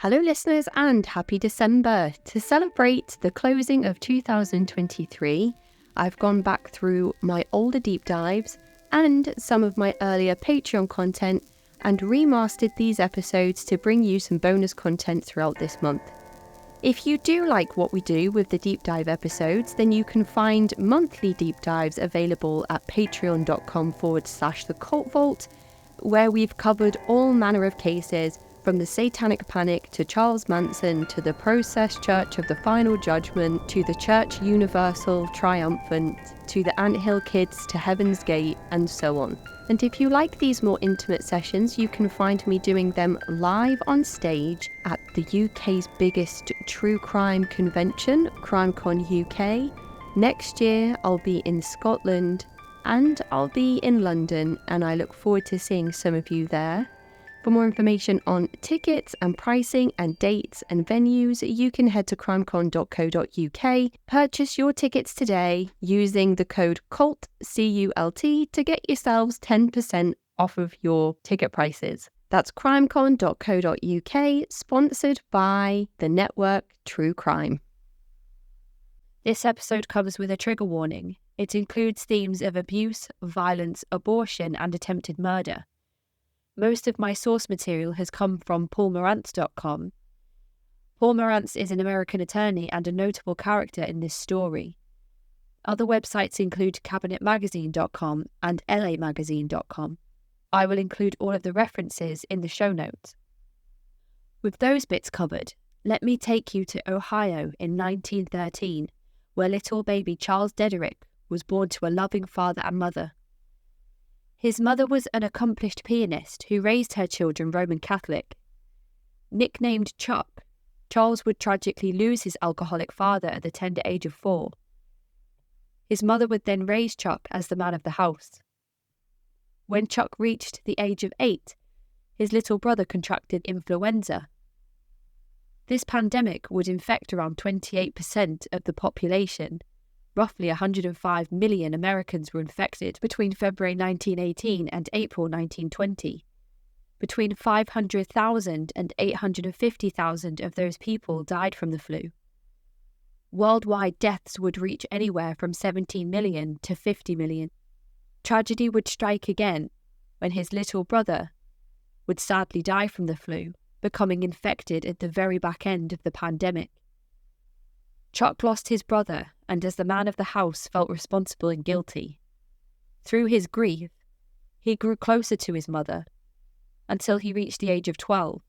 Hello listeners and happy December. To celebrate the closing of 2023, I've gone back through my older deep dives and some of my earlier Patreon content and remastered these episodes to bring you some bonus content throughout this month. If you do like what we do with the deep dive episodes, then you can find monthly deep dives available at patreon.com/the cult vault, where we've covered all manner of cases from the Satanic Panic to Charles Manson to the Process Church of the Final Judgment to the Church Universal Triumphant to the Anthill Kids to Heaven's Gate and so on. And if you like these more intimate sessions, you can find me doing them live on stage at the UK's biggest true crime convention, CrimeCon UK. Next year I'll be in Scotland and I'll be in London, and I look forward to seeing some of you there. For more information on tickets and pricing and dates and venues, you can head to crimecon.co.uk. Purchase your tickets today using the code CULT, C-U-L-T, to get yourselves 10% off of your ticket prices. That's crimecon.co.uk, sponsored by the network True Crime. This episode comes with a trigger warning. It includes themes of abuse, violence, abortion, and attempted murder. Most of my source material has come from prounounced.com. Paul Morantz is an American attorney and a notable character in this story. Other websites include cabinetmagazine.com and lamagazine.com. I will include all of the references in the show notes. With those bits covered, let me take you to Ohio in 1913, where little baby Charles ded-erich was born to a loving father and mother. His mother was an accomplished pianist who raised her children Roman Catholic. Nicknamed Chuck, Charles would tragically lose his alcoholic father at the tender age of 4. His mother would then raise Chuck as the man of the house. When Chuck reached the age of 8, his little brother contracted influenza. This pandemic would infect around 28% of the population. Roughly 105 million Americans were infected between February 1918 and April 1920. Between 500,000 and 850,000 of those people died from the flu. Worldwide deaths would reach anywhere from 17 million to 50 million. Tragedy would strike again when his little brother would sadly die from the flu, becoming infected at the very back end of the pandemic. Chuck lost his brother, and as the man of the house felt responsible and guilty. Through his grief, he grew closer to his mother, until he reached the age of 12.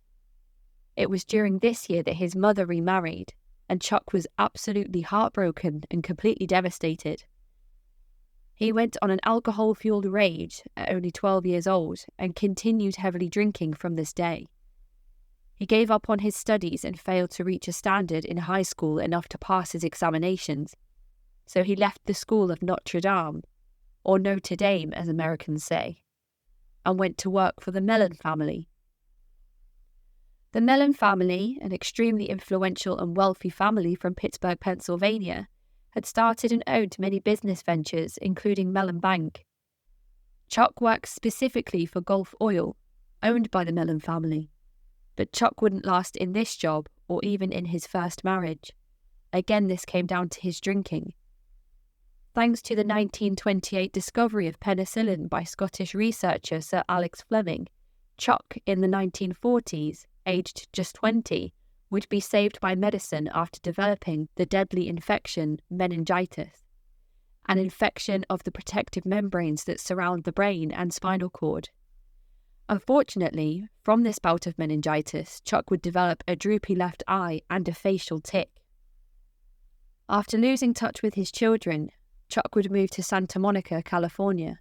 It was during this year that his mother remarried, and Chuck was absolutely heartbroken and completely devastated. He went on an alcohol-fueled rage at only 12 years old, and continued heavily drinking from this day. He gave up on his studies and failed to reach a standard in high school enough to pass his examinations, so he left the school of Notre Dame, or Notre Dame as Americans say, and went to work for the Mellon family. The Mellon family, an extremely influential and wealthy family from Pittsburgh, Pennsylvania, had started and owned many business ventures, including Mellon Bank. Chuck worked specifically for Gulf Oil, owned by the Mellon family. But Chuck wouldn't last in this job or even in his first marriage. Again, this came down to his drinking. Thanks to the 1928 discovery of penicillin by Scottish researcher Sir Alex Fleming, Chuck in the 1940s, aged just 20, would be saved by medicine after developing the deadly infection meningitis, an infection of the protective membranes that surround the brain and spinal cord. Unfortunately, from this bout of meningitis, Chuck would develop a droopy left eye and a facial tic. After losing touch with his children, Chuck would move to Santa Monica, California.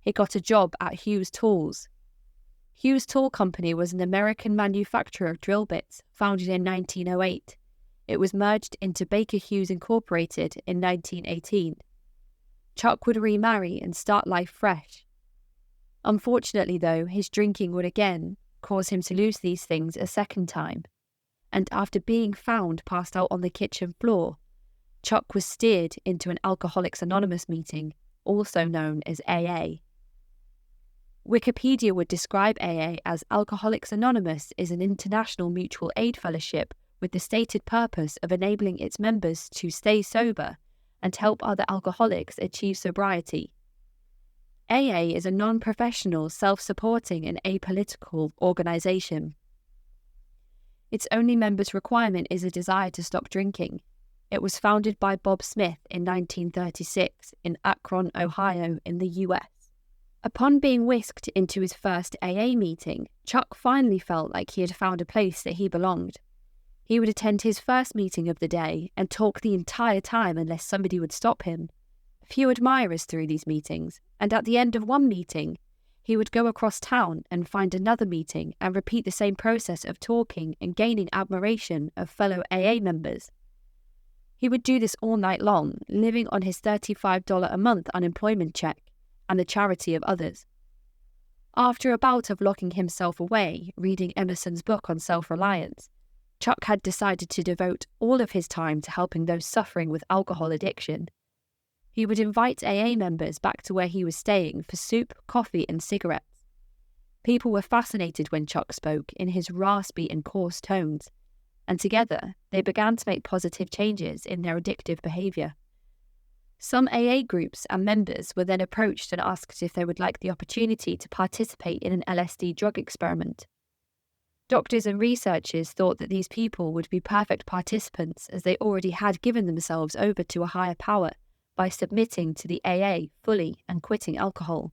He got a job at Hughes Tools. Hughes Tool Company was an American manufacturer of drill bits, founded in 1908. It was merged into Baker Hughes Incorporated in 1918. Chuck would remarry and start life fresh. Unfortunately, though, his drinking would again cause him to lose these things a second time, and after being found passed out on the kitchen floor, Chuck was steered into an Alcoholics Anonymous meeting, also known as AA. Wikipedia would describe AA as Alcoholics Anonymous is an international mutual aid fellowship with the stated purpose of enabling its members to stay sober and help other alcoholics achieve sobriety. AA is a non-professional, self-supporting and apolitical organisation. Its only members' requirement is a desire to stop drinking. It was founded by Bob Smith in 1936 in Akron, Ohio, in the US. Upon being whisked into his first AA meeting, Chuck finally felt like he had found a place that he belonged. He would attend his first meeting of the day and talk the entire time unless somebody would stop him. Few admirers through these meetings, and at the end of one meeting, he would go across town and find another meeting and repeat the same process of talking and gaining admiration of fellow AA members. He would do this all night long, living on his $35 a month unemployment check and the charity of others. After a bout of locking himself away, reading Emerson's book on self-reliance, Chuck had decided to devote all of his time to helping those suffering with alcohol addiction. He would invite AA members back to where he was staying for soup, coffee, and cigarettes. People were fascinated when Chuck spoke in his raspy and coarse tones, and together they began to make positive changes in their addictive behaviour. Some AA groups and members were then approached and asked if they would like the opportunity to participate in an LSD drug experiment. Doctors and researchers thought that these people would be perfect participants as they already had given themselves over to a higher power by submitting to the AA fully and quitting alcohol.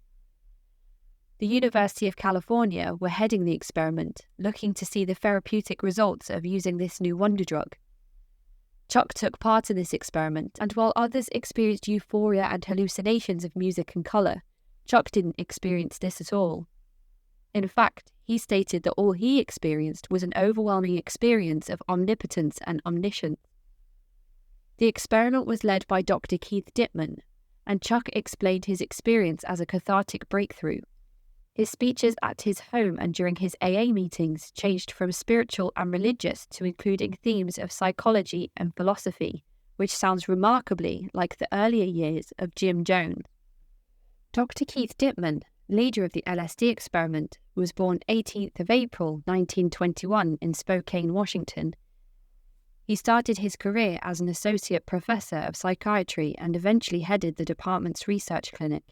The University of California were heading the experiment, looking to see the therapeutic results of using this new wonder drug. Chuck took part in this experiment, and while others experienced euphoria and hallucinations of music and colour, Chuck didn't experience this at all. In fact, he stated that all he experienced was an overwhelming experience of omnipotence and omniscience. The experiment was led by Dr. Keith Dittman, and Chuck explained his experience as a cathartic breakthrough. His speeches at his home and during his AA meetings changed from spiritual and religious to including themes of psychology and philosophy, which sounds remarkably like the earlier years of Jim Jones. Dr. Keith Dittman, leader of the LSD experiment, was born 18th of April 1921 in Spokane, Washington. He started his career as an associate professor of psychiatry and eventually headed the department's research clinic.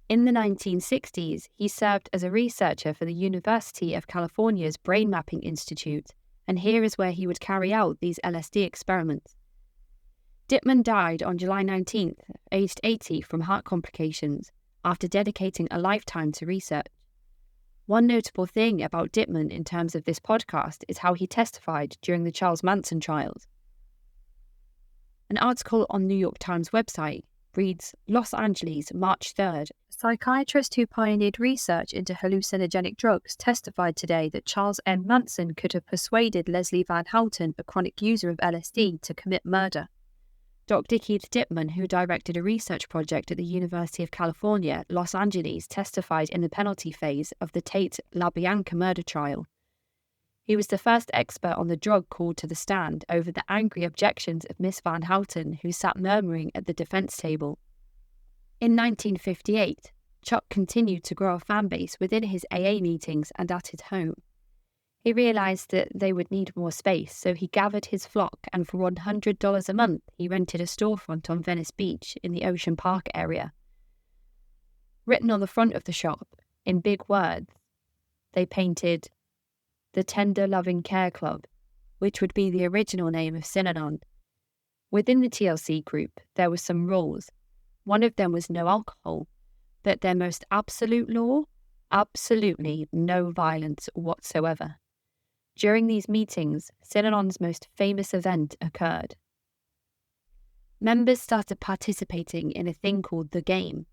In the 1960s, he served as a researcher for the University of California's Brain Mapping Institute, and here is where he would carry out these LSD experiments. Dittman died on July 19th, aged 80, from heart complications, after dedicating a lifetime to research. One notable thing about Dittman in terms of this podcast is how he testified during the Charles Manson trials. An article on New York Times website reads, Los Angeles, March 3rd. A psychiatrist who pioneered research into hallucinogenic drugs testified today that Charles M. Manson could have persuaded Leslie Van Houten, a chronic user of LSD, to commit murder. Dr. Keith Dittman, who directed a research project at the University of California, Los Angeles, testified in the penalty phase of the Tate LaBianca murder trial. He was the first expert on the drug called to the stand over the angry objections of Miss Van Houten, who sat murmuring at the defense table. In 1958, Chuck continued to grow a fan base within his AA meetings and at his home. He realised that they would need more space, so he gathered his flock, and for $100 a month, he rented a storefront on Venice Beach in the Ocean Park area. Written on the front of the shop, in big words, they painted, "The Tender Loving Care Club," which would be the original name of Synanon. Within the TLC group, there were some rules. One of them was no alcohol, but their most absolute law? Absolutely no violence whatsoever. During these meetings, Synanon's most famous event occurred. Members started participating in a thing called the game.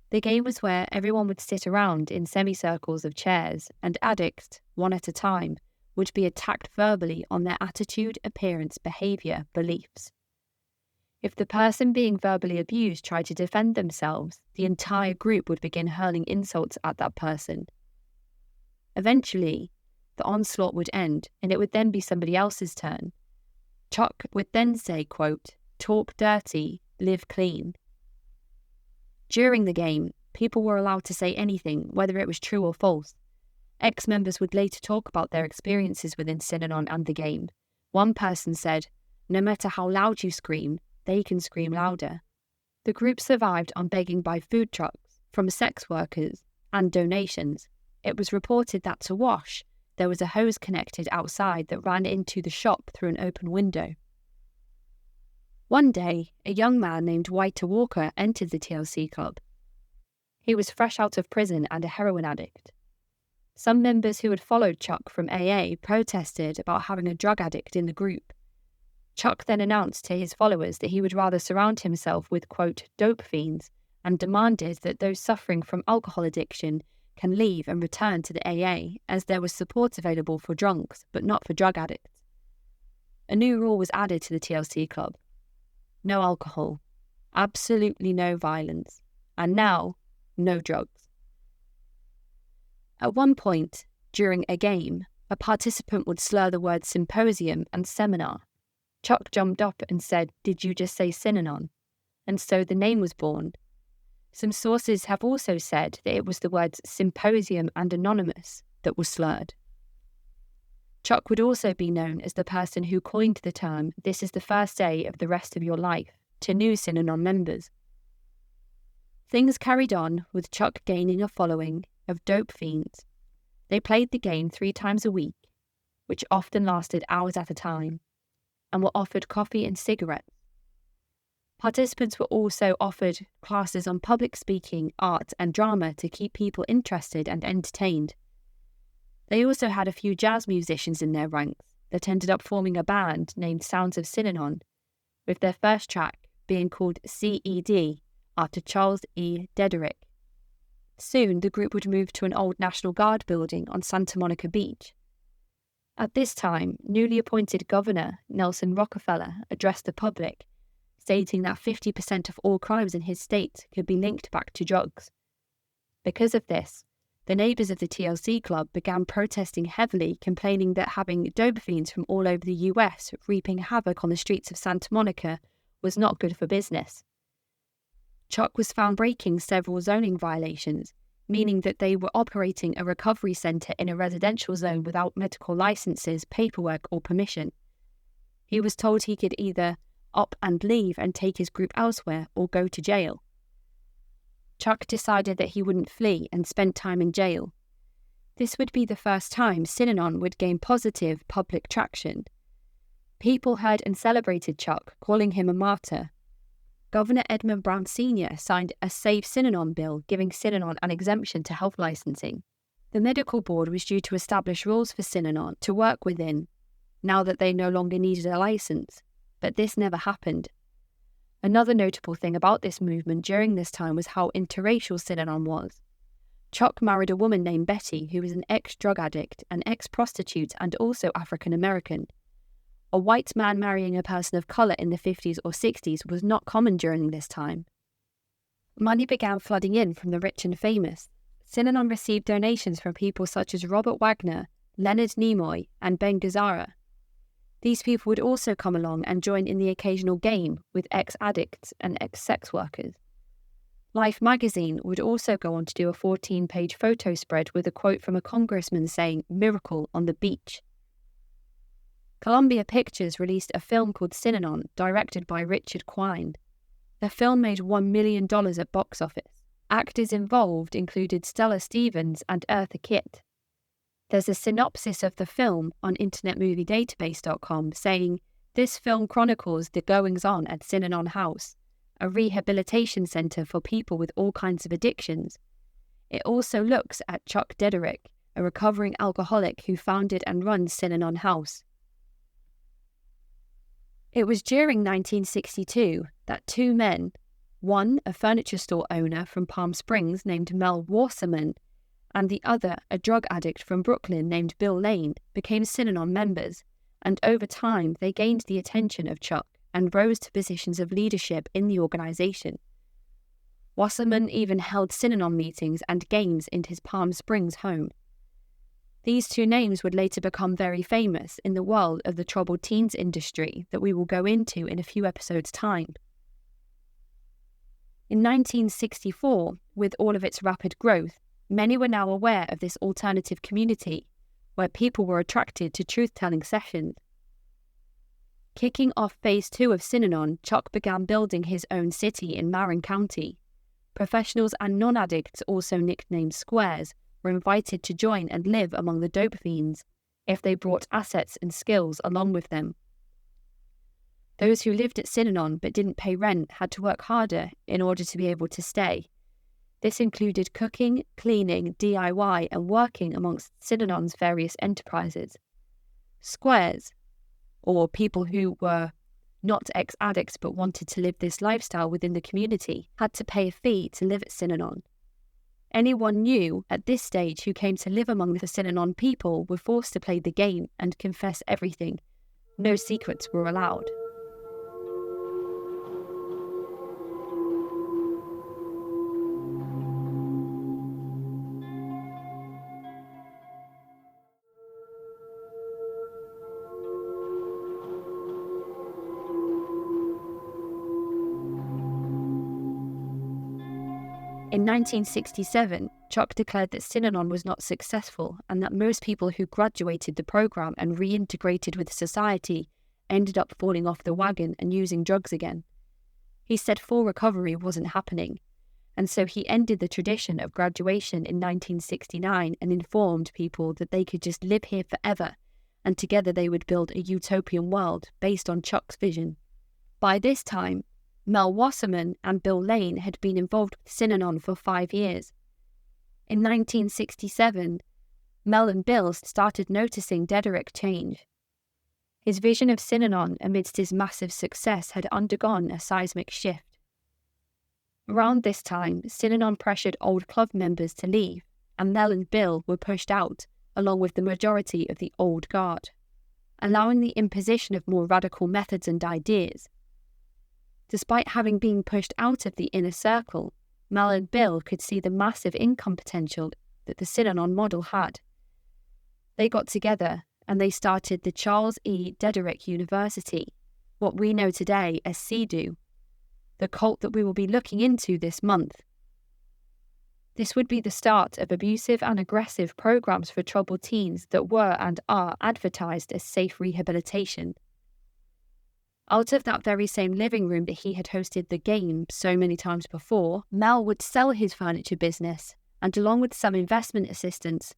The game was where everyone would sit around in semicircles of chairs, and addicts, one at a time, would be attacked verbally on their attitude, appearance, behaviour, beliefs. If the person being verbally abused tried to defend themselves, the entire group would begin hurling insults at that person. Eventually, the onslaught would end, and it would then be somebody else's turn. Chuck would then say, quote, "Talk dirty, live clean." During the game, people were allowed to say anything, whether it was true or false. Ex-members would later talk about their experiences within Synanon and the game. One person said, "No matter how loud you scream, they can scream louder." The group survived on begging by food trucks, from sex workers, and donations. It was reported that to wash, there was a hose connected outside that ran into the shop through an open window. One day, a young man named Whiter Walker entered the TLC club. He was fresh out of prison and a heroin addict. Some members who had followed Chuck from AA protested about having a drug addict in the group. Chuck then announced to his followers that he would rather surround himself with, quote, dope fiends, and demanded that those suffering from alcohol addiction can leave and return to the AA, as there was support available for drunks, but not for drug addicts. A new rule was added to the TLC club. No alcohol, absolutely no violence, and now, no drugs. At one point, during a game, a participant would slur the words symposium and seminar. Chuck jumped up and said, "Did you just say Synanon?" And so the name was born. Some sources have also said that it was the words symposium and anonymous that were slurred. Chuck would also be known as the person who coined the term, "This is the first day of the rest of your life," to new Synanon members. Things carried on with Chuck gaining a following of dope fiends. They played the game 3 times a week, which often lasted hours at a time, and were offered coffee and cigarettes. Participants were also offered classes on public speaking, art, and drama to keep people interested and entertained. They also had a few jazz musicians in their ranks that ended up forming a band named Sounds of Synanon, with their first track being called CED, after Charles E. ded-erich. Soon, the group would move to an old National Guard building on Santa Monica Beach. At this time, newly appointed Governor Nelson Rockefeller addressed the public, stating that 50% of all crimes in his state could be linked back to drugs. Because of this, the neighbours of the TLC club began protesting heavily, complaining that having dope fiends from all over the US reaping havoc on the streets of Santa Monica was not good for business. Chuck was found breaking several zoning violations, meaning that they were operating a recovery centre in a residential zone without medical licences, paperwork or permission. He was told he could either up and leave and take his group elsewhere or go to jail. Chuck decided that he wouldn't flee and spent time in jail. This would be the first time Synanon would gain positive public traction. People heard and celebrated Chuck, calling him a martyr. Governor Edmund Brown Sr. signed a Save Synanon bill giving Synanon an exemption to health licensing. The medical board was due to establish rules for Synanon to work within, now that they no longer needed a license, but this never happened. Another notable thing about this movement during this time was how interracial Synanon was. Chuck married a woman named Betty who was an ex-drug addict, an ex-prostitute and also African American. A white man marrying a person of colour in the 50s or 60s was not common during this time. Money began flooding in from the rich and famous. Synanon received donations from people such as Robert Wagner, Leonard Nimoy, and Ben Gazzara. These people would also come along and join in the occasional game with ex-addicts and ex-sex workers. Life magazine would also go on to do a 14-page photo spread with a quote from a congressman saying, "Miracle on the beach." Columbia Pictures released a film called Synanon, directed by Richard Quine. The film made $1 million at box office. Actors involved included Stella Stevens and Eartha Kitt. There's a synopsis of the film on internetmoviedatabase.com saying, "This film chronicles the goings-on at Synanon House, a rehabilitation centre for people with all kinds of addictions. It also looks at Chuck ded-erich, a recovering alcoholic who founded and runs Synanon House." It was during 1962 that 2 men, one a furniture store owner from Palm Springs named Mel Wasserman, and the other a drug addict from Brooklyn named Bill Lane, became Synanon members, and over time they gained the attention of Chuck and rose to positions of leadership in the organisation. Wasserman even held Synanon meetings and games in his Palm Springs home. These 2 names would later become very famous in the world of the troubled teens industry that we will go into in a few episodes' time. In 1964, with all of its rapid growth, many were now aware of this alternative community where people were attracted to truth-telling sessions. Kicking off Phase 2 of Synanon, Chuck began building his own city in Marin County. Professionals and non-addicts, also nicknamed squares, were invited to join and live among the dope fiends if they brought assets and skills along with them. Those who lived at Synanon but didn't pay rent had to work harder in order to be able to stay. This included cooking, cleaning, DIY, and working amongst Synanon's various enterprises. Squares, or people who were not ex-addicts but wanted to live this lifestyle within the community, had to pay a fee to live at Synanon. Anyone new at this stage who came to live among the Synanon people were forced to play the game and confess everything. No secrets were allowed. In 1967, Chuck declared that Synanon was not successful and that most people who graduated the program and reintegrated with society ended up falling off the wagon and using drugs again. He said full recovery wasn't happening, and so he ended the tradition of graduation in 1969 and informed people that they could just live here forever, and together they would build a utopian world based on Chuck's vision. By this time, Mel Wasserman and Bill Lane had been involved with Synanon for 5 years. In 1967, Mel and Bill started noticing ded-erich change. His vision of Synanon amidst his massive success had undergone a seismic shift. Around this time, Synanon pressured old club members to leave, and Mel and Bill were pushed out, along with the majority of the old guard, allowing the imposition of more radical methods and ideas. Despite having been pushed out of the inner circle, Mel and Bill could see the massive income potential that the Synanon model had. They got together and they started the Charles E. Ded-erich University, what we know today as CEDU, the cult that we will be looking into this month. This would be the start of abusive and aggressive programs for troubled teens that were and are advertised as safe rehabilitation. Out of that very same living room that he had hosted the game so many times before, Mel would sell his furniture business and, along with some investment assistants,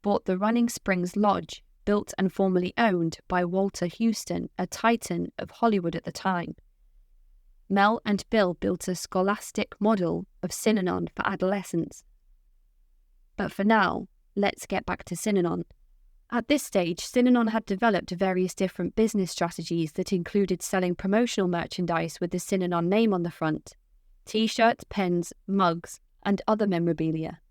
bought the Running Springs Lodge, built and formerly owned by Walter Houston, a titan of Hollywood at the time. Mel and Bill built a scholastic model of Synanon for adolescents. But for now, let's get back to Synanon. At this stage, Synanon had developed various different business strategies that included selling promotional merchandise with the Synanon name on the front, t-shirts, pens, mugs, and other memorabilia.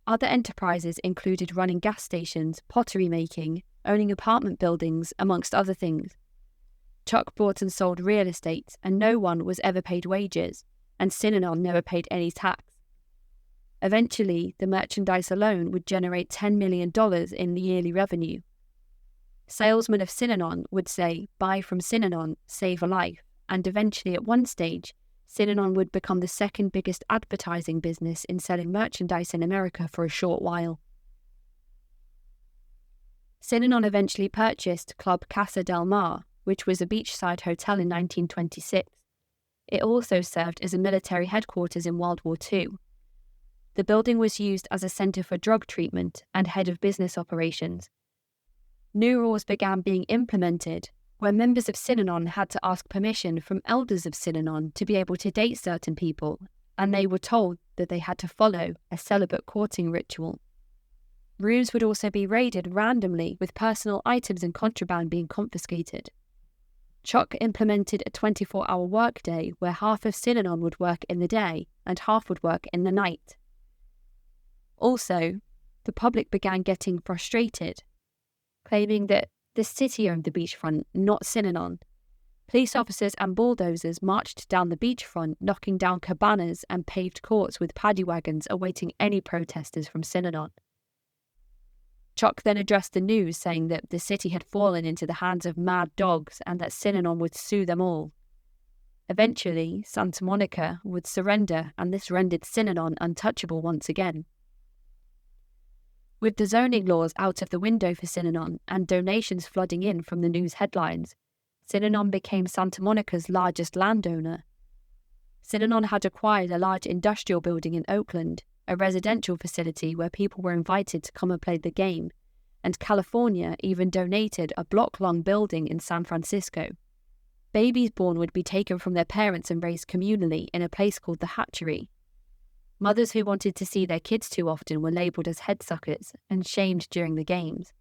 Other enterprises included running gas stations, pottery making, owning apartment buildings, amongst other things. Chuck bought and sold real estate, and no one was ever paid wages, and Synanon never paid any tax. Eventually, the merchandise alone would generate $10 million in yearly revenue. Salesmen of Synanon would say, "Buy from Synanon, save a life," and eventually at one stage, Synanon would become the second biggest advertising business in selling merchandise in America for a short while. Synanon eventually purchased Club Casa del Mar, which was a beachside hotel in 1926. It also served as a military headquarters in World War II. The building was used as a centre for drug treatment and head of business operations. New rules began being implemented, where members of Synanon had to ask permission from elders of Synanon to be able to date certain people, and they were told that they had to follow a celibate courting ritual. Rooms would also be raided randomly, with personal items and contraband being confiscated. Chuck implemented a 24-hour workday where half of Synanon would work in the day and half would work in the night. Also, the public began getting frustrated, claiming that the city owned the beachfront, not Synanon. Police officers and bulldozers marched down the beachfront, knocking down cabanas and paved courts with paddy wagons awaiting any protesters from Synanon. Chuck then addressed the news, saying that the city had fallen into the hands of mad dogs and that Synanon would sue them all. Eventually, Santa Monica would surrender, and this rendered Synanon untouchable once again. With the zoning laws out of the window for Synanon and donations flooding in from the news headlines, Synanon became Santa Monica's largest landowner. Synanon had acquired a large industrial building in Oakland, a residential facility where people were invited to come and play the game, and California even donated a block-long building in San Francisco. Babies born would be taken from their parents and raised communally in a place called the hatchery. Mothers who wanted to see their kids too often were labelled as headsuckers and shamed during the games.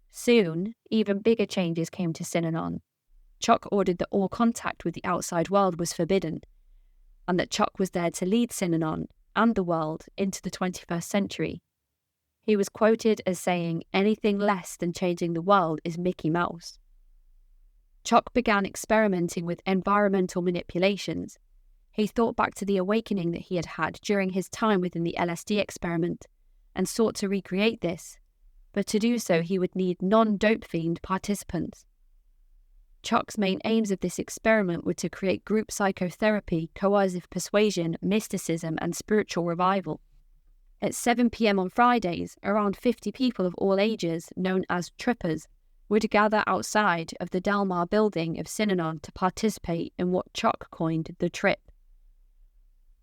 Soon, even bigger changes came to Synanon. Chuck ordered that all contact with the outside world was forbidden, and that Chuck was there to lead Synanon and the world into the 21st century. He was quoted as saying, "Anything less than changing the world is Mickey Mouse." Chuck began experimenting with environmental manipulations. He thought back to the awakening that he had had during his time within the LSD experiment and sought to recreate this, but to do so he would need non-dope fiend participants. Chuck's main aims of this experiment were to create group psychotherapy, coercive persuasion, mysticism, and spiritual revival. At 7 p.m. on Fridays, around 50 people of all ages, known as trippers, would gather outside of the Del Mar building of Synanon to participate in what Chuck coined the trip.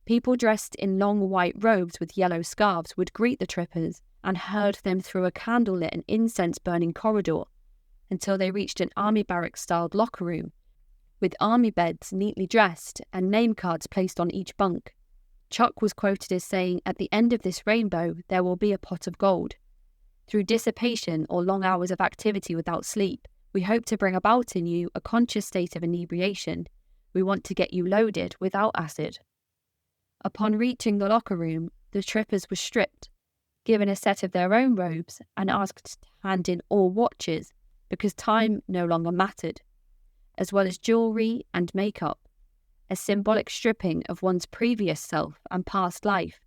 People dressed in long white robes with yellow scarves would greet the trippers and herd them through a candlelit and incense-burning corridor until they reached an army barrack-styled locker room, with army beds neatly dressed and name cards placed on each bunk. Chuck was quoted as saying, "At the end of this rainbow, there will be a pot of gold. Through dissipation or long hours of activity without sleep, we hope to bring about in you a conscious state of inebriation. We want to get you loaded without acid." Upon reaching the locker room, the trippers were stripped, given a set of their own robes, and asked to hand in all watches, because time no longer mattered, as well as jewellery and makeup, a symbolic stripping of one's previous self and past life,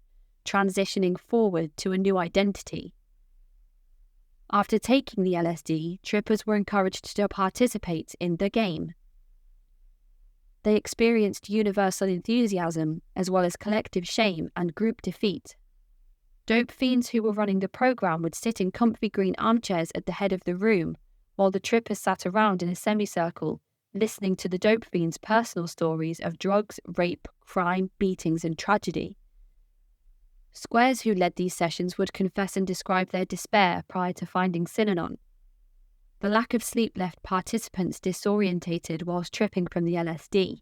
transitioning forward to a new identity. After taking the LSD, trippers were encouraged to participate in the game. They experienced universal enthusiasm, as well as collective shame and group defeat. Dope fiends who were running the program would sit in comfy green armchairs at the head of the room, while the trippers sat around in a semicircle, listening to the dope fiends' personal stories of drugs, rape, crime, beatings, and tragedy. Squares who led these sessions would confess and describe their despair prior to finding Synanon. The lack of sleep left participants disorientated whilst tripping from the LSD.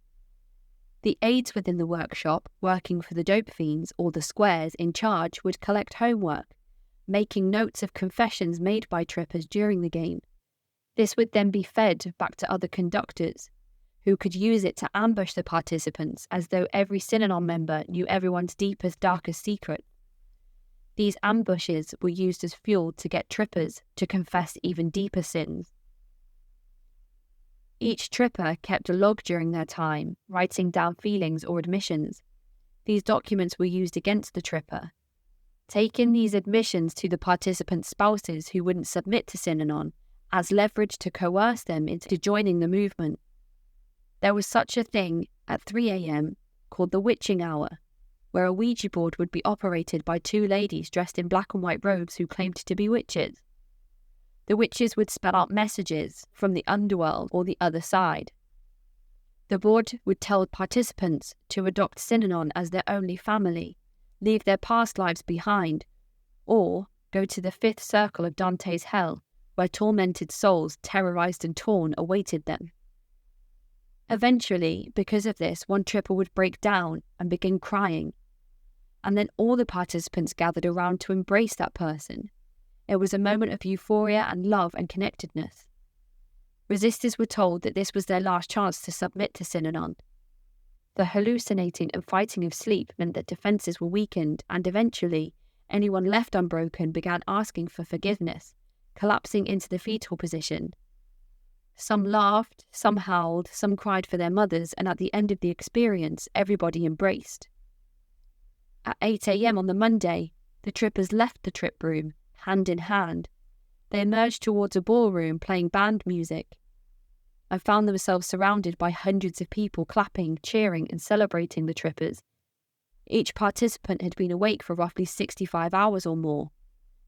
The aides within the workshop, working for the dope fiends or the squares in charge, would collect homework, making notes of confessions made by trippers during the game. This would then be fed back to other conductors, who could use it to ambush the participants as though every Synanon member knew everyone's deepest, darkest secret. These ambushes were used as fuel to get trippers to confess even deeper sins. Each tripper kept a log during their time, writing down feelings or admissions. These documents were used against the tripper. Take in these admissions to the participants' spouses who wouldn't submit to Synanon as leverage to coerce them into joining the movement. There was such a thing at 3 a.m. called the witching hour, where a Ouija board would be operated by two ladies dressed in black and white robes who claimed to be witches. The witches would spell out messages from the underworld or the other side. The board would tell participants to adopt Synanon as their only family, leave their past lives behind, or go to the fifth circle of Dante's hell, where tormented souls, terrorized and torn, awaited them. Eventually, because of this, one tripper would break down and begin crying, and then all the participants gathered around to embrace that person. It was a moment of euphoria and love and connectedness. Resistors were told that this was their last chance to submit to Synanon. The hallucinating and fighting of sleep meant that defences were weakened, and eventually, anyone left unbroken began asking for forgiveness, collapsing into the fetal position. Some laughed, some howled, some cried for their mothers, and at the end of the experience, everybody embraced. At 8 a.m. on the Monday, the trippers left the trip room, hand in hand. They emerged towards a ballroom playing band music. and found themselves surrounded by hundreds of people clapping, cheering, and celebrating the trippers. Each participant had been awake for roughly 65 hours or more.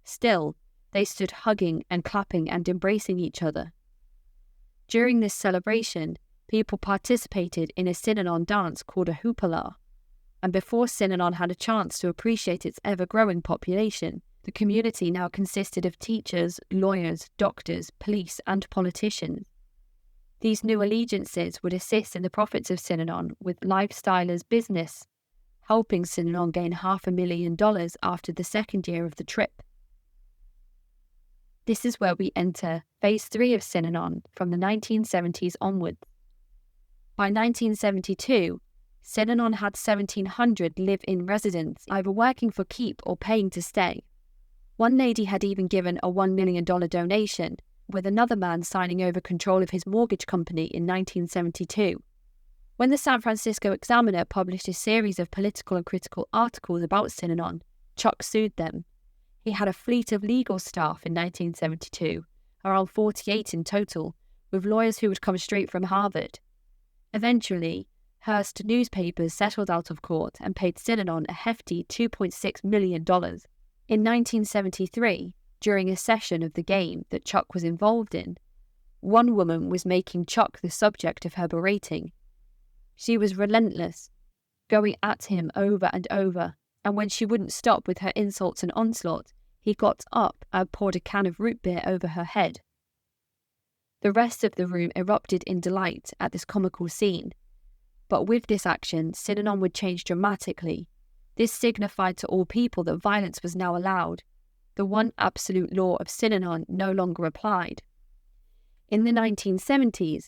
Still, they stood hugging and clapping and embracing each other. During this celebration, people participated in a Synanon dance called a hoopla, and before Synanon had a chance to appreciate its ever-growing population, the community now consisted of teachers, lawyers, doctors, police, and politicians. These new allegiances would assist in the profits of Synanon, with Lifestyler's business helping Synanon gain $500,000 after the second year of the trip. This is where we enter Phase 3 of Synanon from the 1970s onwards. By 1972, Synanon had 1,700 live-in residents, either working for keep or paying to stay. One lady had even given a $1 million donation, with another man signing over control of his mortgage company in 1972. When the San Francisco Examiner published a series of political and critical articles about Synanon, Chuck sued them. He had a fleet of legal staff in 1972, around 48 in total, with lawyers who would come straight from Harvard. Eventually, Hearst newspapers settled out of court and paid Synanon a hefty $2.6 million. In 1973, during a session of the game that Chuck was involved in, one woman was making Chuck the subject of her berating. She was relentless, going at him over and over, and when she wouldn't stop with her insults and onslaught, he got up and poured a can of root beer over her head. The rest of the room erupted in delight at this comical scene. But with this action, Synanon would change dramatically. This signified to all people that violence was now allowed. The one absolute law of Synanon no longer applied. In the 1970s,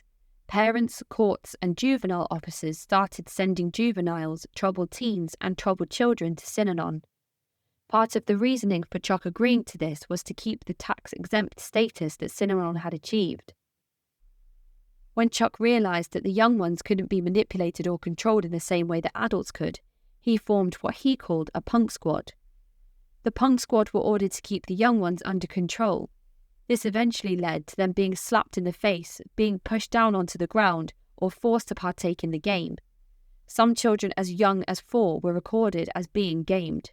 parents, courts, and juvenile officers started sending juveniles, troubled teens, and troubled children to Synanon. Part of the reasoning for Chuck agreeing to this was to keep the tax-exempt status that Synanon had achieved. When Chuck realised that the young ones couldn't be manipulated or controlled in the same way that adults could, he formed what he called a punk squad. The punk squad were ordered to keep the young ones under control. This eventually led to them being slapped in the face, being pushed down onto the ground, or forced to partake in the game. Some children as young as 4 were recorded as being gamed.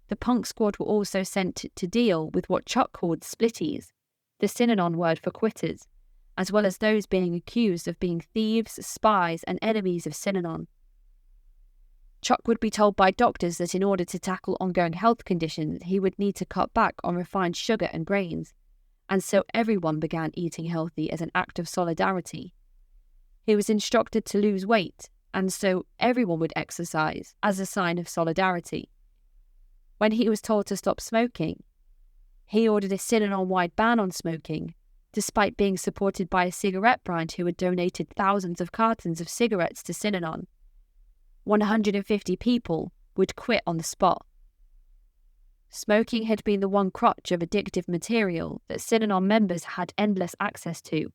The punk squad were also sent to deal with what Chuck called splitties, the Synanon word for quitters, as well as those being accused of being thieves, spies, and enemies of Synanon. Chuck would be told by doctors that in order to tackle ongoing health conditions, he would need to cut back on refined sugar and grains, and so everyone began eating healthy as an act of solidarity. He was instructed to lose weight, and so everyone would exercise as a sign of solidarity. When he was told to stop smoking, he ordered a Synanon-wide ban on smoking, despite being supported by a cigarette brand who had donated thousands of cartons of cigarettes to Synanon. 150 people would quit on the spot. Smoking had been the one crutch of addictive material that Synanon members had endless access to.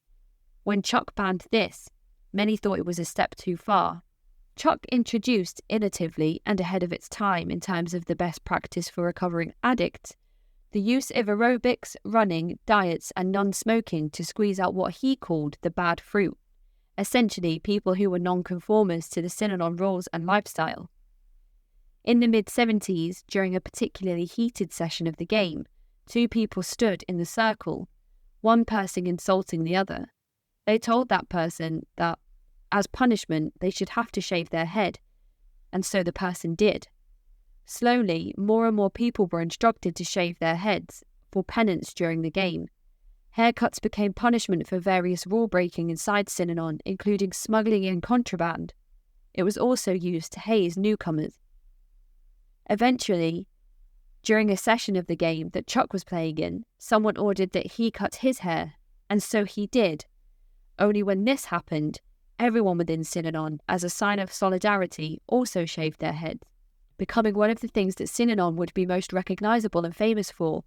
When Chuck banned this, many thought it was a step too far. Chuck introduced, innovatively and ahead of its time in terms of the best practice for recovering addicts, the use of aerobics, running, diets, and non-smoking to squeeze out what he called the bad fruit, essentially people who were non-conformists to the Synanon rules and lifestyle. In the mid-70s, during a particularly heated session of the game, 2 people stood in the circle, one person insulting the other. They told that person that, as punishment, they should have to shave their head, and so the person did. Slowly, more and more people were instructed to shave their heads for penance during the game. Haircuts became punishment for various rule-breaking inside Synanon, including smuggling in contraband. It was also used to haze newcomers. Eventually, during a session of the game that Chuck was playing in, someone ordered that he cut his hair, and so he did. Only when this happened, everyone within Synanon, as a sign of solidarity, also shaved their heads, becoming one of the things that Synanon would be most recognisable and famous for.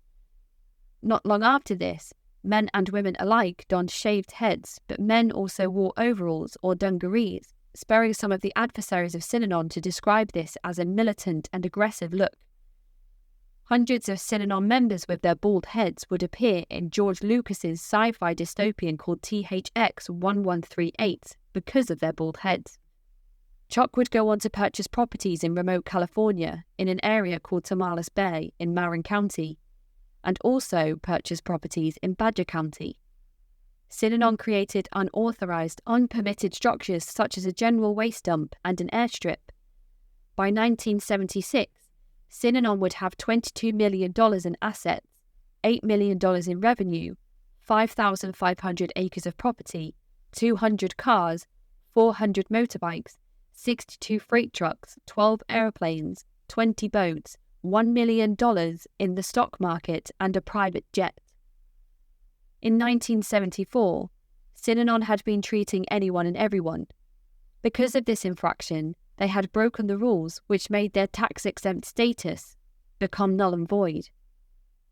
Not long after this, men and women alike donned shaved heads, but men also wore overalls or dungarees, spurring some of the adversaries of Synanon to describe this as a militant and aggressive look. Hundreds of Synanon members with their bald heads would appear in George Lucas's sci-fi dystopian called THX 1138 because of their bald heads. Chuck would go on to purchase properties in remote California in an area called Tomales Bay in Marin County, and also purchase properties in Badger County. Synanon created unauthorized, unpermitted structures such as a general waste dump and an airstrip. By 1976, Synanon would have $22 million in assets, $8 million in revenue, 5,500 acres of property, 200 cars, 400 motorbikes, 62 freight trucks, 12 airplanes, 20 boats, $1 million in the stock market, and a private jet. In 1974, Synanon had been treating anyone and everyone. Because of this infraction, they had broken the rules which made their tax-exempt status become null and void.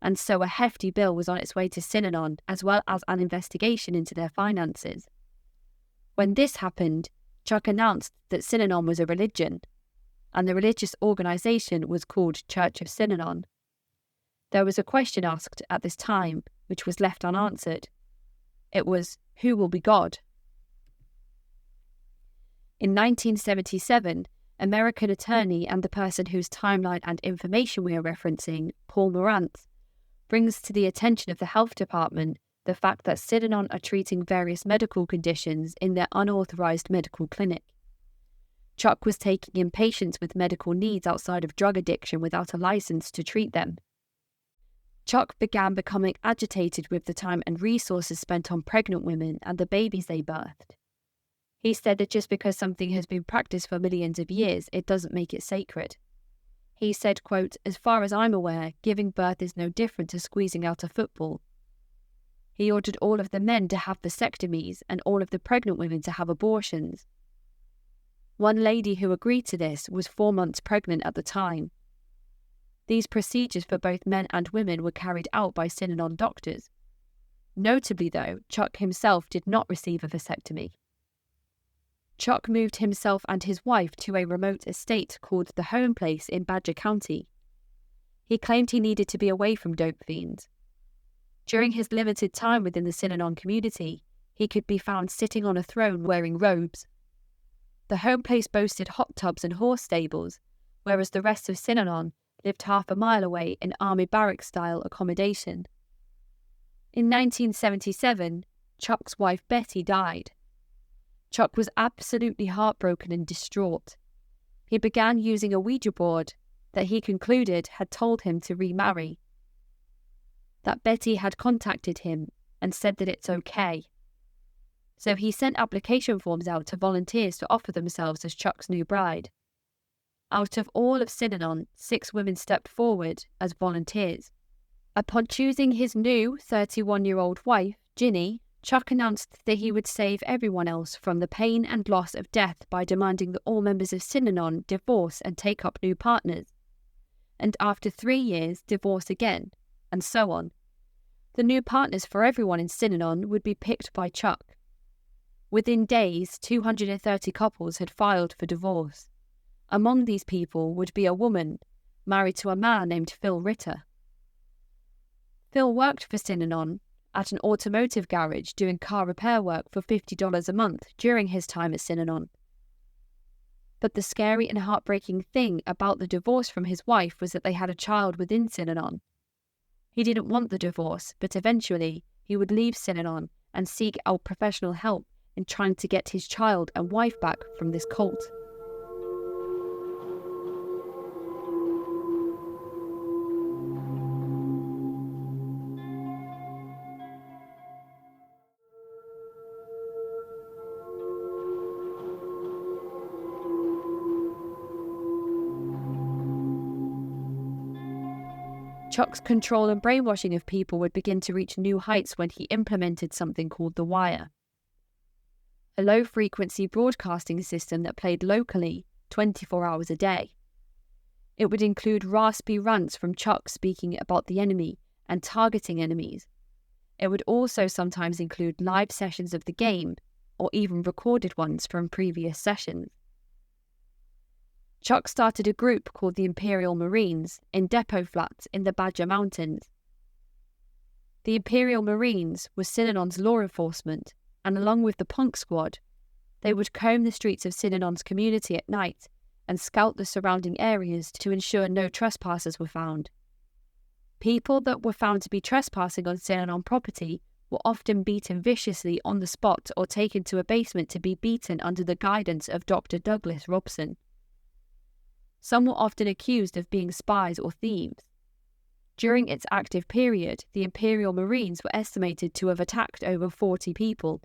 And so a hefty bill was on its way to Synanon, as well as an investigation into their finances. When this happened, Chuck announced that Synanon was a religion, and the religious organisation was called Church of Synanon. There was a question asked at this time, which was left unanswered. It was, who will be God? In 1977, American attorney and the person whose timeline and information we are referencing, Paul Morantz, brings to the attention of the health department the fact that Synanon are treating various medical conditions in their unauthorized medical clinic. Chuck was taking in patients with medical needs outside of drug addiction without a license to treat them. Chuck began becoming agitated with the time and resources spent on pregnant women and the babies they birthed. He said that just because something has been practiced for millions of years, it doesn't make it sacred. He said, quote, "As far as I'm aware, giving birth is no different to squeezing out a football." He ordered all of the men to have vasectomies and all of the pregnant women to have abortions. One lady who agreed to this was 4 months pregnant at the time. These procedures for both men and women were carried out by Synanon doctors. Notably though, Chuck himself did not receive a vasectomy. Chuck moved himself and his wife to a remote estate called the Home Place in Badger County. He claimed he needed to be away from dope fiends. During his limited time within the Synanon community, he could be found sitting on a throne wearing robes. The Home Place boasted hot tubs and horse stables, whereas the rest of Synanon lived half a mile away in army barrack-style accommodation. In 1977, Chuck's wife Betty died. Chuck was absolutely heartbroken and distraught. He began using a Ouija board that he concluded had told him to remarry. That Betty had contacted him and said that it's okay. So he sent application forms out to volunteers to offer themselves as Chuck's new bride. Out of all of Synanon, 6 women stepped forward as volunteers. Upon choosing his new 31-year-old wife, Ginny, Chuck announced that he would save everyone else from the pain and loss of death by demanding that all members of Synanon divorce and take up new partners. And after 3 years, divorce again, and so on. The new partners for everyone in Synanon would be picked by Chuck. Within days, 230 couples had filed for divorce. Among these people would be a woman married to a man named Phil Ritter. Phil worked for Synanon at an automotive garage doing car repair work for $50 a month during his time at Synanon. But the scary and heartbreaking thing about the divorce from his wife was that they had a child within Synanon. He didn't want the divorce, but eventually he would leave Synanon and seek out professional help in trying to get his child and wife back from this cult. Chuck's control and brainwashing of people would begin to reach new heights when he implemented something called the Wire, a low-frequency broadcasting system that played locally 24 hours a day. It would include raspy rants from Chuck speaking about the enemy and targeting enemies. It would also sometimes include live sessions of the game, or even recorded ones from previous sessions. Chuck started a group called the Imperial Marines in depot flats in the Badger Mountains. The Imperial Marines were Synanon's law enforcement, and along with the punk squad, they would comb the streets of Synanon's community at night and scout the surrounding areas to ensure no trespassers were found. People that were found to be trespassing on Synanon property were often beaten viciously on the spot or taken to a basement to be beaten under the guidance of Dr. Douglas Robson. Some were often accused of being spies or thieves. During its active period, the Imperial Marines were estimated to have attacked over 40 people,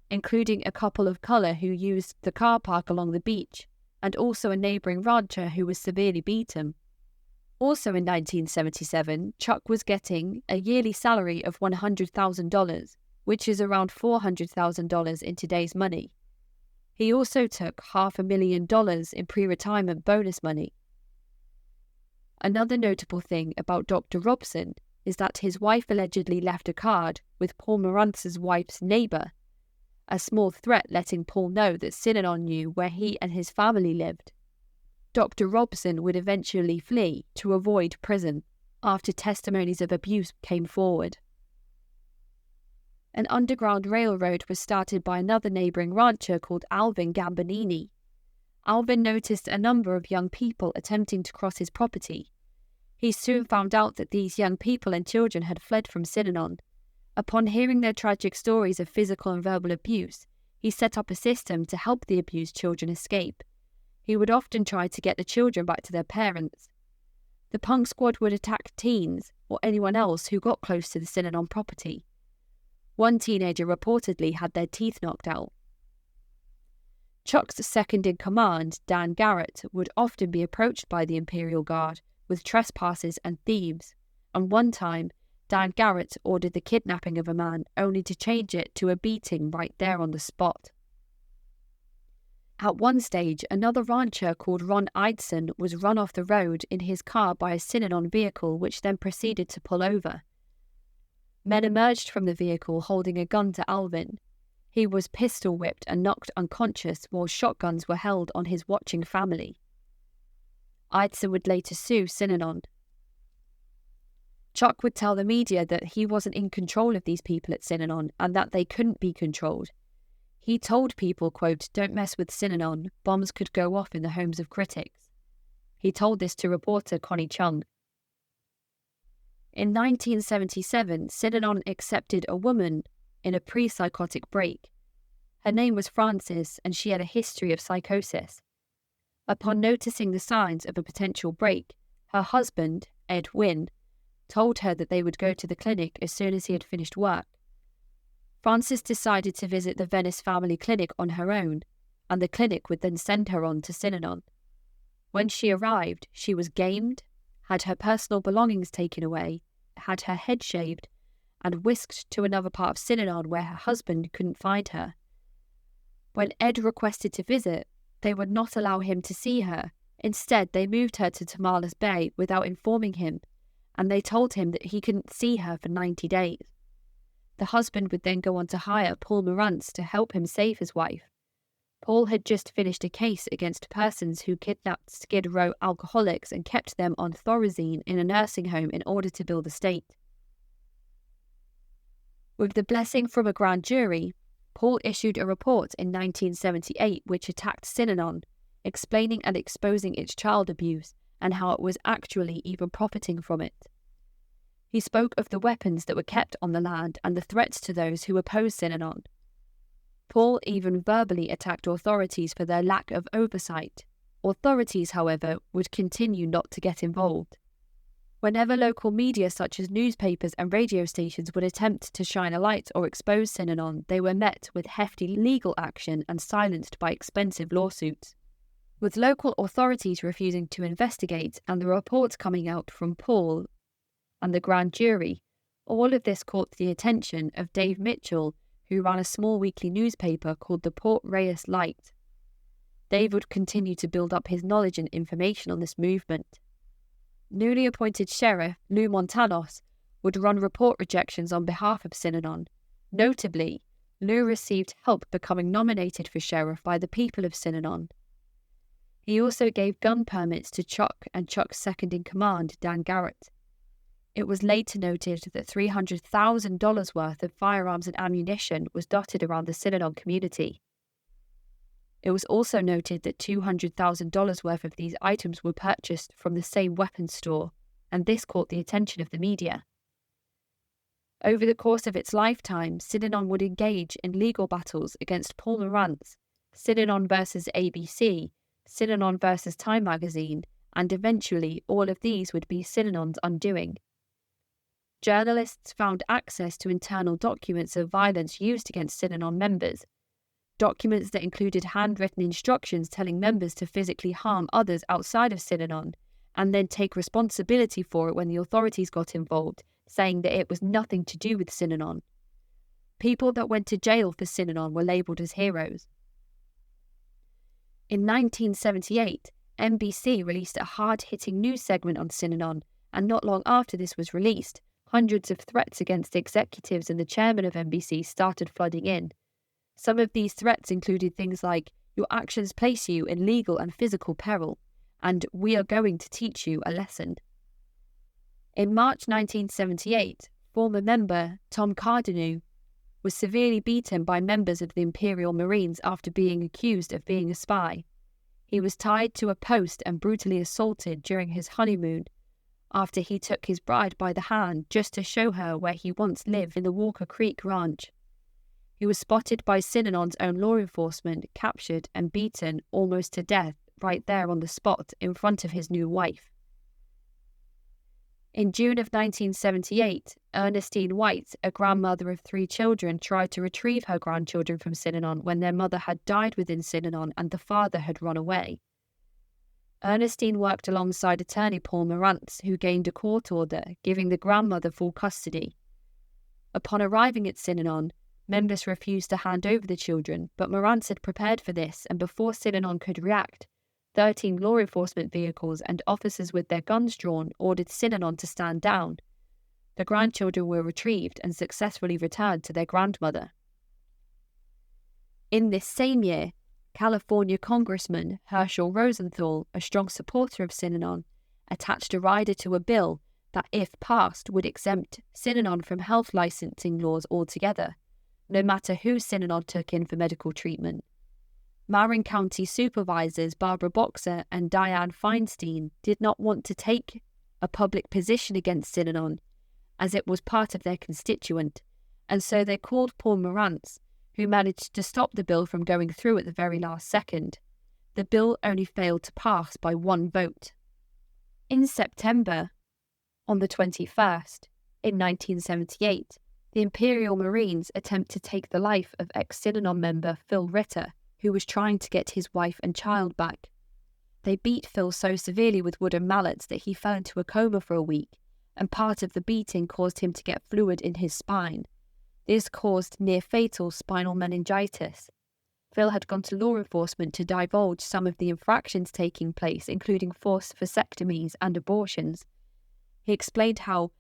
including a couple of colour who used the car park along the beach, and also a neighbouring rancher who was severely beaten. Also in 1977, Chuck was getting a yearly salary of $100,000, which is around $400,000 in today's money. He also took $500,000 in pre-retirement bonus money. Another notable thing about Dr. Robson is that his wife allegedly left a card with Paul Morantz's wife's neighbour, a small threat letting Paul know that Synanon knew where he and his family lived. Dr. Robson would eventually flee to avoid prison after testimonies of abuse came forward. An underground railroad was started by another neighbouring rancher called Alvin Gambonini. Alvin noticed a number of young people attempting to cross his property. He soon found out that these young people and children had fled from Synanon. Upon hearing their tragic stories of physical and verbal abuse, he set up a system to help the abused children escape. He would often try to get the children back to their parents. The punk squad would attack teens or anyone else who got close to the Synanon property. One teenager reportedly had their teeth knocked out. Chuck's second-in-command, Dan Garrett, would often be approached by the Imperial Guard with trespassers and thieves, and one time, Dan Garrett ordered the kidnapping of a man only to change it to a beating right there on the spot. At one stage, another rancher called Ron Eidson was run off the road in his car by a Synanon vehicle which then proceeded to pull over. Men emerged from the vehicle holding a gun to Alvin. He was pistol whipped and knocked unconscious while shotguns were held on his watching family. Eidson would later sue Synanon. Chuck would tell the media that he wasn't in control of these people at Synanon and that they couldn't be controlled. He told people, quote, "Don't mess with Synanon, bombs could go off in the homes of critics." He told this to reporter Connie Chung. In 1977, Synanon accepted a woman in a pre-psychotic break. Her name was Frances, and she had a history of psychosis. Upon noticing the signs of a potential break, her husband, Ed Wynn, told her that they would go to the clinic as soon as he had finished work. Frances decided to visit the Venice family clinic on her own, and the clinic would then send her on to Synanon. When she arrived, she was gamed, had her personal belongings taken away, had her head shaved, and whisked to another part of Synanon where her husband couldn't find her. When Ed requested to visit, they would not allow him to see her. Instead, they moved her to Tomales Bay without informing him, and they told him that he couldn't see her for 90 days. The husband would then go on to hire Paul Morantz to help him save his wife. Paul had just finished a case against persons who kidnapped Skid Row alcoholics and kept them on Thorazine in a nursing home in order to build a state. With the blessing from a grand jury, Paul issued a report in 1978 which attacked Synanon, explaining and exposing its child abuse and how it was actually even profiting from it. He spoke of the weapons that were kept on the land and the threats to those who opposed Synanon. Paul even verbally attacked authorities for their lack of oversight. Authorities, however, would continue not to get involved. Whenever local media such as newspapers and radio stations would attempt to shine a light or expose Synanon, they were met with hefty legal action and silenced by expensive lawsuits. With local authorities refusing to investigate and the reports coming out from Paul and the grand jury, all of this caught the attention of Dave Mitchell, who ran a small weekly newspaper called the Port Reyes Light. Dave would continue to build up his knowledge and information on this movement. Newly appointed sheriff Lou Montanos would run report rejections on behalf of Synanon. Notably, Lou received help becoming nominated for sheriff by the people of Synanon. He also gave gun permits to Chuck and Chuck's second-in-command, Dan Garrett. It was later noted that $300,000 worth of firearms and ammunition was dotted around the Synanon community. It was also noted that $200,000 worth of these items were purchased from the same weapons store, and this caught the attention of the media. Over the course of its lifetime, Synanon would engage in legal battles against Paul Morantz, Synanon versus ABC, Synanon versus Time magazine, and eventually all of these would be Synanon's undoing. Journalists found access to internal documents of violence used against Synanon members, documents that included handwritten instructions telling members to physically harm others outside of Synanon, and then take responsibility for it when the authorities got involved, saying that it was nothing to do with Synanon. People that went to jail for Synanon were labelled as heroes. In 1978, NBC released a hard-hitting news segment on Synanon, and not long after this was released, hundreds of threats against executives and the chairman of NBC started flooding in. Some of these threats included things like, "Your actions place you in legal and physical peril," and "We are going to teach you a lesson." In March 1978, former member Tom Cardeneau was severely beaten by members of the Imperial Marines after being accused of being a spy. He was tied to a post and brutally assaulted during his honeymoon after he took his bride by the hand just to show her where he once lived in the Walker Creek Ranch. He was spotted by Synanon's own law enforcement, captured and beaten almost to death right there on the spot in front of his new wife. In June of 1978, Ernestine White, a grandmother of 3 children, tried to retrieve her grandchildren from Synanon when their mother had died within Synanon and the father had run away. Ernestine worked alongside attorney Paul Morantz, who gained a court order giving the grandmother full custody. Upon arriving at Synanon, members refused to hand over the children, but Morantz had prepared for this, and before Synanon could react, 13 law enforcement vehicles and officers with their guns drawn ordered Synanon to stand down. The grandchildren were retrieved and successfully returned to their grandmother. In this same year, California Congressman Herschel Rosenthal, a strong supporter of Synanon, attached a rider to a bill that, if passed, would exempt Synanon from health licensing laws altogether, no matter who Synanon took in for medical treatment. Marin County supervisors Barbara Boxer and Dianne Feinstein did not want to take a public position against Synanon, as it was part of their constituent, and so they called Paul Morantz, who managed to stop the bill from going through at the very last second. The bill only failed to pass by 1 vote. In September, on the 21st, in 1978, the Imperial Marines attempt to take the life of ex-Synanon member Phil Ritter, who was trying to get his wife and child back. They beat Phil so severely with wooden mallets that he fell into a coma for a week, and part of the beating caused him to get fluid in his spine. This caused near-fatal spinal meningitis. Phil had gone to law enforcement to divulge some of the infractions taking place, including forced vasectomies and abortions. He explained how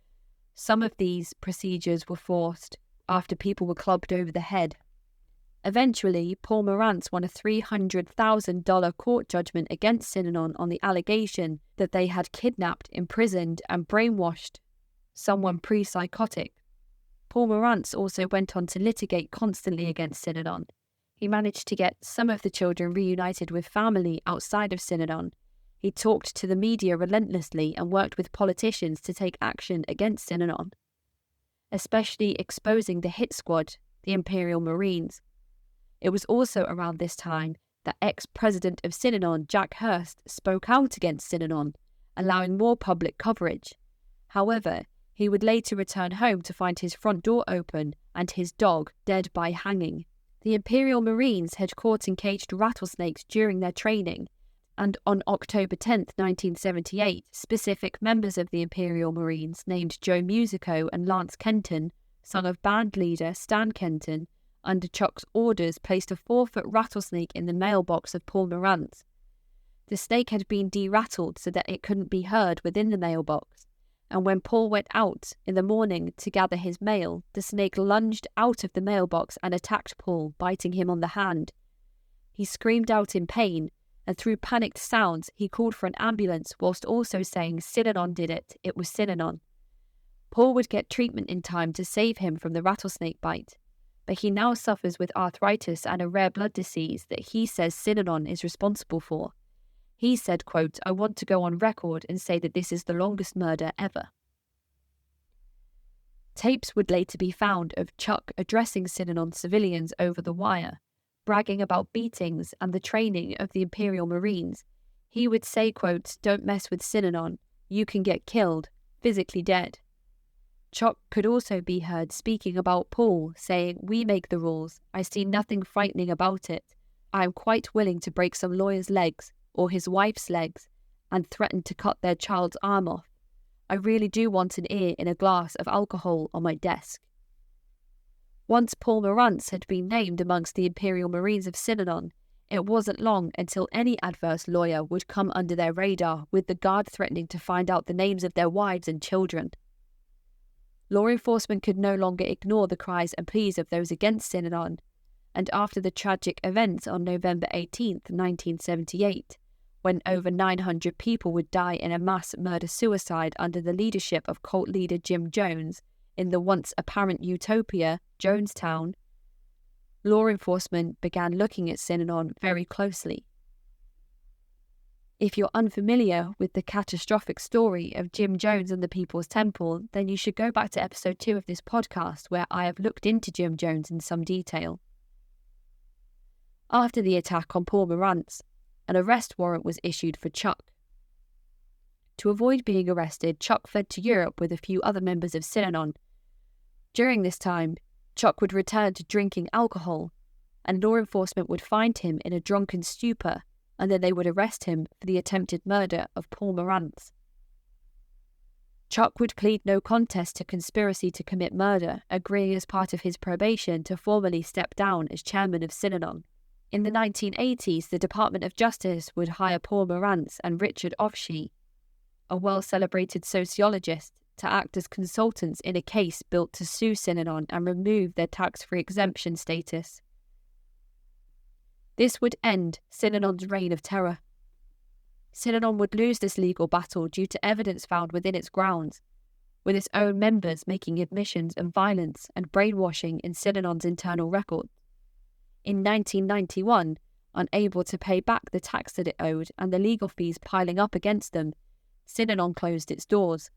some of these procedures were forced after people were clubbed over the head. Eventually, Paul Morantz won a $300,000 court judgment against Synanon on the allegation that they had kidnapped, imprisoned, and brainwashed someone pre-psychotic. Paul Morantz also went on to litigate constantly against Synanon. He managed to get some of the children reunited with family outside of Synanon. He talked to the media relentlessly and worked with politicians to take action against Synanon, especially exposing the hit squad, the Imperial Marines. It was also around this time that ex-president of Synanon, Jack Hurst, spoke out against Synanon, allowing more public coverage. However, he would later return home to find his front door open and his dog dead by hanging. The Imperial Marines had caught and caged rattlesnakes during their training, and on October 10, 1978, specific members of the Imperial Marines named Joe Musico and Lance Kenton, son of band leader Stan Kenton, under Chuck's orders placed a 4-foot rattlesnake in the mailbox of Paul Morantz. The snake had been de-rattled so that it couldn't be heard within the mailbox, and when Paul went out in the morning to gather his mail, the snake lunged out of the mailbox and attacked Paul, biting him on the hand. He screamed out in pain, and through panicked sounds he called for an ambulance whilst also saying Synanon did it, it was Synanon. Paul would get treatment in time to save him from the rattlesnake bite, but he now suffers with arthritis and a rare blood disease that he says Synanon is responsible for. He said, quote, "I want to go on record and say that this is the longest murder ever." Tapes would later be found of Chuck addressing Synanon civilians over the wire, bragging about beatings and the training of the Imperial Marines. He would say, quote, "Don't mess with Synanon, you can get killed, physically dead." Chuck could also be heard speaking about Paul, saying, "We make the rules. I see nothing frightening about it. I am quite willing to break some lawyer's legs, or his wife's legs, and threaten to cut their child's arm off. I really do want an ear in a glass of alcohol on my desk." Once Paul Morantz had been named amongst the Imperial Marines of Synanon, it wasn't long until any adverse lawyer would come under their radar, with the guard threatening to find out the names of their wives and children. Law enforcement could no longer ignore the cries and pleas of those against Synanon, and after the tragic events on November 18, 1978, when over 900 people would die in a mass murder-suicide under the leadership of cult leader Jim Jones in the once apparent utopia, Jonestown, law enforcement began looking at Synanon very closely. If you're unfamiliar with the catastrophic story of Jim Jones and the People's Temple, then you should go back to episode 2 of this podcast, where I have looked into Jim Jones in some detail. After the attack on Paul Morantz, an arrest warrant was issued for Chuck. To avoid being arrested, Chuck fled to Europe with a few other members of Synanon. During this time, Chuck would return to drinking alcohol, and law enforcement would find him in a drunken stupor, and then they would arrest him for the attempted murder of Paul Morantz. Chuck would plead no contest to conspiracy to commit murder, agreeing as part of his probation to formally step down as chairman of Synanon. In the 1980s, the Department of Justice would hire Paul Morantz and Richard Ofshie, a well-celebrated sociologist, to act as consultants in a case built to sue Synanon and remove their tax-free exemption status. This would end Synanon's reign of terror. Synanon would lose this legal battle due to evidence found within its grounds, with its own members making admissions of violence and brainwashing in Synanon's internal records. In 1991, unable to pay back the tax that it owed and the legal fees piling up against them, Synanon closed its doors.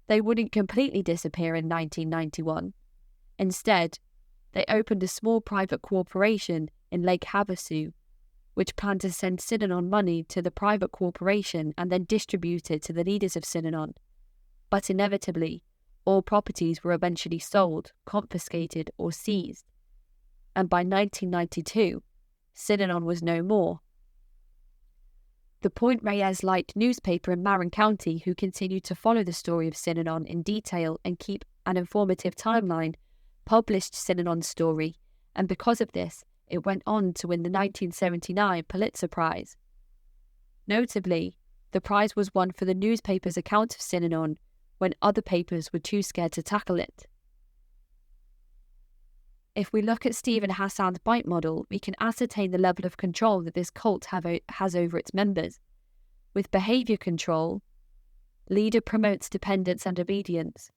They wouldn't completely disappear in 1991. Instead, they opened a small private corporation in Lake Havasu, which planned to send Synanon money to the private corporation and then distribute it to the leaders of Synanon. But inevitably, all properties were eventually sold, confiscated, or seized. And by 1992, Synanon was no more. The Point Reyes Light newspaper in Marin County, who continued to follow the story of Synanon in detail and keep an informative timeline, published Synanon's story, and because of this, it went on to win the 1979 Pulitzer Prize. Notably, the prize was won for the newspaper's account of Synanon when other papers were too scared to tackle it. If we look at Steve and Hassan's bite model, we can ascertain the level of control that this cult has over its members. With behaviour control, leader promotes dependence and obedience.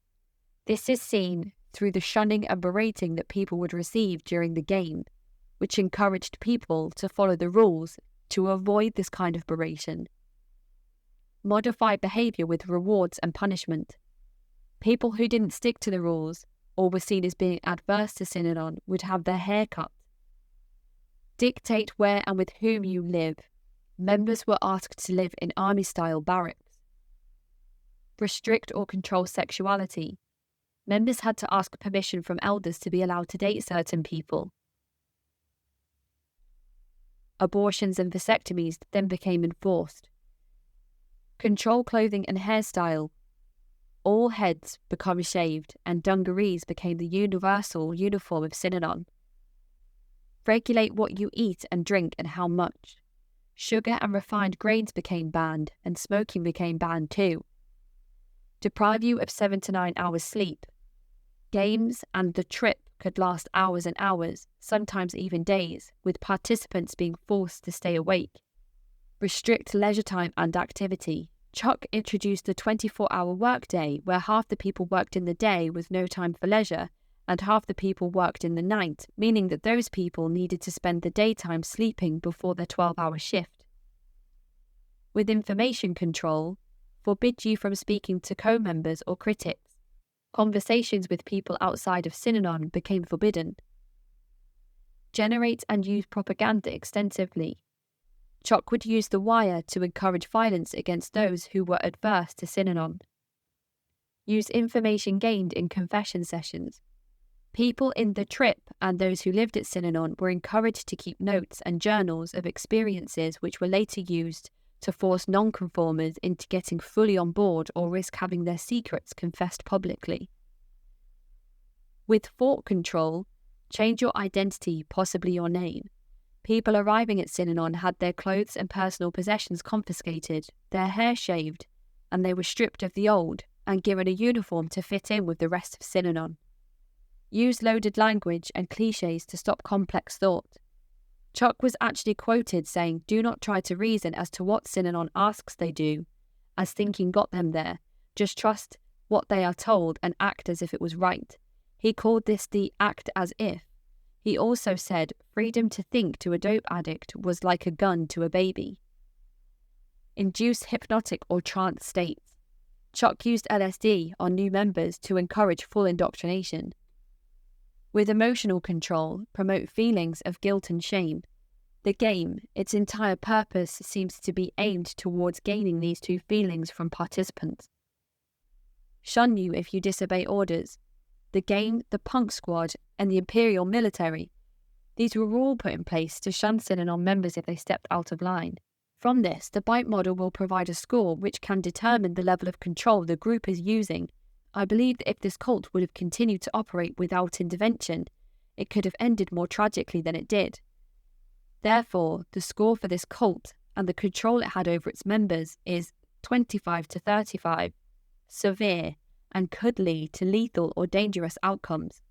This is seen through the shunning and berating that people would receive during the game, which encouraged people to follow the rules to avoid this kind of beration. Modified behaviour with rewards and punishment. People who didn't stick to the rules or were seen as being adverse to Synanon would have their hair cut. Dictate where and with whom you live. Members were asked to live in army-style barracks. Restrict or control sexuality. Members had to ask permission from elders to be allowed to date certain people. Abortions and vasectomies then became enforced. Control clothing and hairstyle. All heads become shaved, and dungarees became the universal uniform of Synanon. Regulate what you eat and drink and how much. Sugar and refined grains became banned, and smoking became banned too. Deprive you of 7 to 9 hours sleep. Games and the trip could last hours and hours, sometimes even days, with participants being forced to stay awake. Restrict leisure time and activity. Chuck introduced the 24-hour workday, where half the people worked in the day with no time for leisure, and half the people worked in the night, meaning that those people needed to spend the daytime sleeping before their 12-hour shift. With information control, forbid you from speaking to co-members or critics. Conversations with people outside of Synanon became forbidden. Generate and use propaganda extensively. Chuck would use the wire to encourage violence against those who were adverse to Synanon. Use information gained in confession sessions. People in the trip and those who lived at Synanon were encouraged to keep notes and journals of experiences which were later used to force nonconformers into getting fully on board or risk having their secrets confessed publicly. With thought control, change your identity, possibly your name. People arriving at Synanon had their clothes and personal possessions confiscated, their hair shaved, and they were stripped of the old and given a uniform to fit in with the rest of Synanon. Use loaded language and cliches to stop complex thought. Chuck was actually quoted saying, "Do not try to reason as to what Synanon asks they do, as thinking got them there. Just trust what they are told and act as if it was right." He called this the act as if. He also said freedom to think to a dope addict was like a gun to a baby. Induce hypnotic or trance states. Chuck used LSD on new members to encourage full indoctrination. With emotional control, promote feelings of guilt and shame. The game, its entire purpose seems to be aimed towards gaining these two feelings from participants. Shun you if you disobey orders. The game, the punk squad, and the imperial military. These were all put in place to shun Synanon members if they stepped out of line. From this, the bite model will provide a score which can determine the level of control the group is using. I believe that if this cult would have continued to operate without intervention, it could have ended more tragically than it did. Therefore, the score for this cult and the control it had over its members is 25 to 35, severe, and could lead to lethal or dangerous outcomes.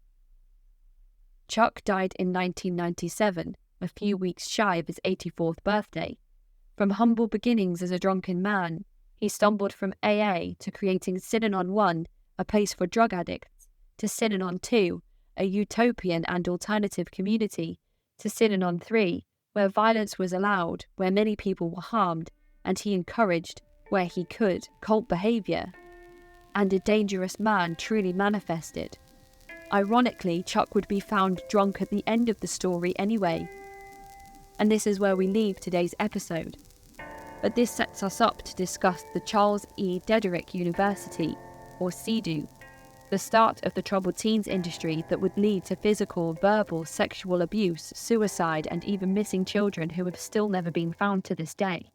Chuck died in 1997, a few weeks shy of his 84th birthday. From humble beginnings as a drunken man, he stumbled from AA to creating Synanon 1, a place for drug addicts, to Synanon 2, a utopian and alternative community, to Synanon 3, where violence was allowed, where many people were harmed, and he encouraged, where he could, cult behaviour, and a dangerous man truly manifested. Ironically, Chuck would be found drunk at the end of the story anyway. And this is where we leave today's episode. But this sets us up to discuss the Charles E. Ded-erich University, or CEDU, the start of the troubled teens industry that would lead to physical, verbal, sexual abuse, suicide, and even missing children who have still never been found to this day.